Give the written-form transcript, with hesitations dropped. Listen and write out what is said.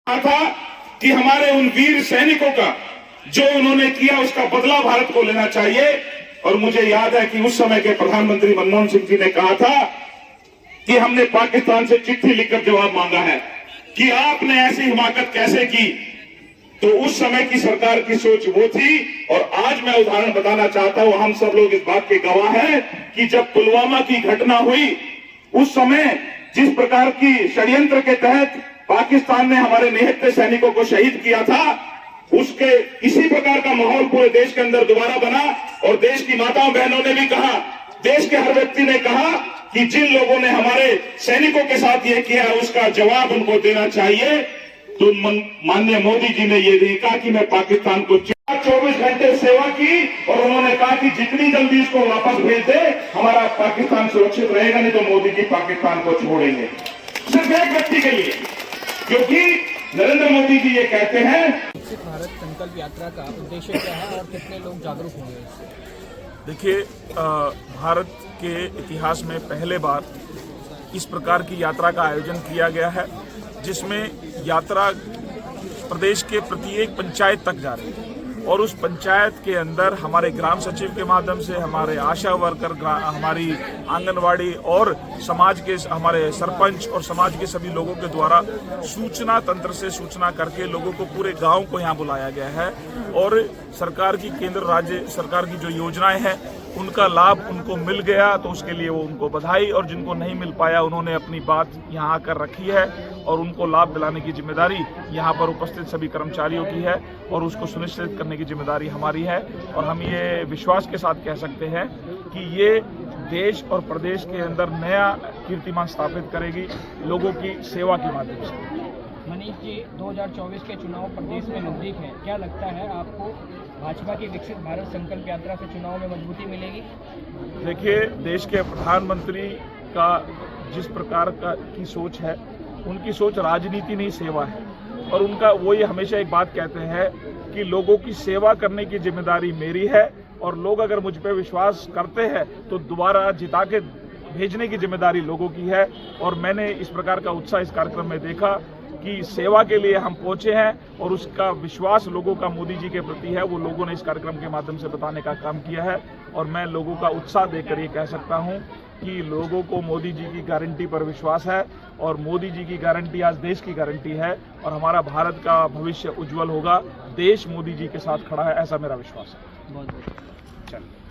था कि हमारे उन वीर सैनिकों का जो उन्होंने किया उसका बदला भारत को लेना चाहिए। और मुझे याद है कि उस समय के प्रधानमंत्री मनमोहन सिंह जी ने कहा था कि हमने पाकिस्तान से चिट्ठी लिखकर जवाब मांगा है कि आपने ऐसी हिमाकत कैसे की। तो उस समय की सरकार की सोच वो थी। और आज मैं उदाहरण बताना चाहता हूं, हम सब लोग इस बात के गवाह हैं कि जब पुलवामा की घटना हुई उस समय जिस प्रकार की षड्यंत्र के तहत पाकिस्तान ने हमारे निहत्थे सैनिकों को शहीद किया था, उसके इसी प्रकार का माहौल पूरे देश के अंदर दोबारा बना। और देश की माताओं बहनों ने भी कहा, देश के हर व्यक्ति ने कहा कि जिन लोगों ने हमारे सैनिकों के साथ ये किया है उसका जवाब उनको देना चाहिए। तो माननीय मोदी जी ने ये नहीं कहा कि मैं पाकिस्तान को 24 घंटे सेवा की और उन्होंने कहा कि जितनी जल्दी इसको वापस भेज दे हमारा पाकिस्तान सुरक्षित रहेगा, नहीं तो मोदी जी पाकिस्तान को छोड़ेंगे। सिर्फ एक व्यक्ति के लिए, क्योंकि नरेंद्र मोदी जी ये कहते हैं। विकसित भारत संकल्प यात्रा का उद्देश्य क्या है और कितने लोग जागरूक होंगे इससे? देखिए, भारत के इतिहास में पहले बार इस प्रकार की यात्रा का आयोजन किया गया है, जिसमें यात्रा प्रदेश के प्रत्येक पंचायत तक जा रही है और उस पंचायत के अंदर हमारे ग्राम सचिव के माध्यम से, हमारे आशा वर्कर, हमारी आंगनवाड़ी और समाज के हमारे सरपंच और समाज के सभी लोगों के द्वारा सूचना तंत्र से सूचना करके लोगों को, पूरे गांव को यहां बुलाया गया है। और सरकार की, केंद्र राज्य सरकार की जो योजनाएं हैं उनका लाभ उनको मिल गया तो उसके लिए वो उनको बधाई, और जिनको नहीं मिल पाया उन्होंने अपनी बात यहाँ आकर रखी है और उनको लाभ दिलाने की जिम्मेदारी यहाँ पर उपस्थित सभी कर्मचारियों की है और उसको सुनिश्चित करने की जिम्मेदारी हमारी है। और हम ये विश्वास के साथ कह सकते हैं कि ये देश और प्रदेश के अंदर नया कीर्तिमान स्थापित करेगी लोगों की सेवा के माध्यम से। मनीष जी, 2024 के चुनाव प्रदेश में नजदीक है, क्या लगता है आपको भाजपा की विकसित भारत संकल्प यात्रा से चुनाव में मजबूती मिलेगी? देखिए, देश के प्रधानमंत्री का जिस प्रकार की सोच है, उनकी सोच राजनीति नहीं सेवा है। और उनका वो ये हमेशा एक बात कहते हैं कि लोगों की सेवा करने की जिम्मेदारी मेरी है और लोग अगर मुझ पर विश्वास करते हैं तो दोबारा जिता के भेजने की जिम्मेदारी लोगों की है। और मैंने इस प्रकार का उत्साह इस कार्यक्रम में देखा कि सेवा के लिए हम पहुंचे हैं और उसका विश्वास लोगों का मोदी जी के प्रति है, वो लोगों ने इस कार्यक्रम के माध्यम से बताने का काम किया है। और मैं लोगों का उत्साह देखकर ये कह सकता हूं कि लोगों को मोदी जी की गारंटी पर विश्वास है और मोदी जी की गारंटी आज देश की गारंटी है और हमारा भारत का भविष्य उज्जवल होगा। देश मोदी जी के साथ खड़ा है, ऐसा मेरा विश्वास है। बहुत बहुत चलिए।